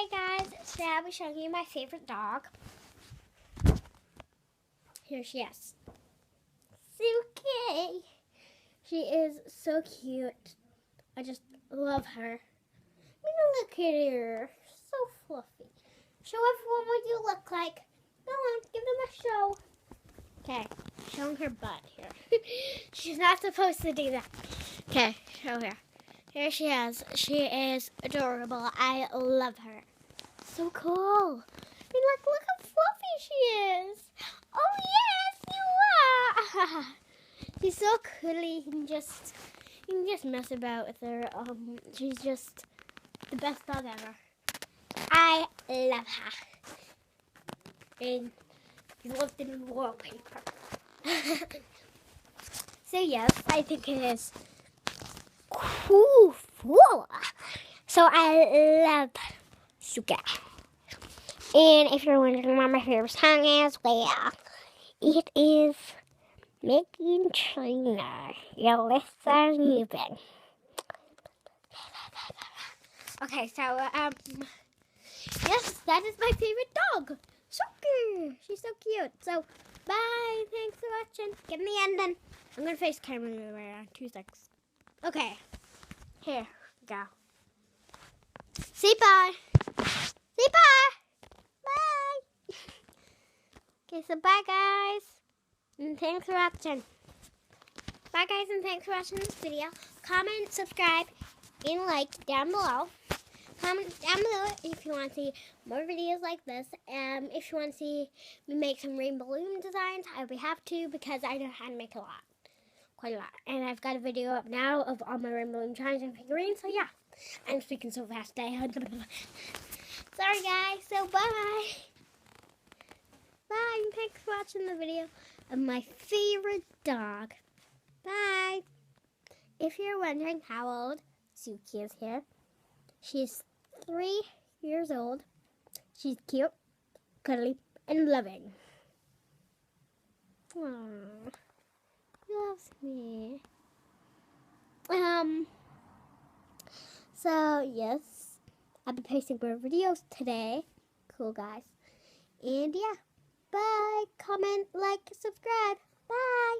Hey guys, today I'll be showing you my favorite dog. Here she is. Suki. She is so cute. I just love her. Look at her. So fluffy. Show everyone what you look like. Go on, give them a show. Okay, showing her butt here. She's not supposed to do that. Okay, show her. Here she is. She is adorable. I love her. So cool. I mean, look how fluffy she is. Oh, yes, you are. She's so cuddly. You can just mess about with her. She's just the best dog ever. I love her. And she's lived in wallpaper. So, yes, I think it is cool. So, I love Suka. And if you're wondering what my favorite song is, well, it is Making China. Your listen, you've been. Okay, so, yes, that is my favorite dog. Suki. She's so cute. So, bye. Thanks for watching. Give me the ending. I'm going to face camera you around 2 seconds. Okay. Here we go. Say bye. Say bye. Bye. Okay, so bye, guys. And thanks for watching. Bye, guys, and thanks for watching this video. Comment, subscribe, and like down below. Comment down below if you want to see more videos like this. If you want to see me make some rainbow balloon designs, I'll be happy to because I know how to make a lot. Quite a lot. And I've got a video up now of all my rainbow balloon designs and figurines. So, yeah. I'm speaking so fast today. Sorry, guys. So, bye. Bye, and thanks for watching the video of my favorite dog. Bye. If you're wondering how old Suki is here, she's 3 years old. She's cute, cuddly, and loving. Aww, he loves me. So, yes, I'll be posting more videos today. Cool, guys. And, yeah. Bye. Comment, like, subscribe. Bye.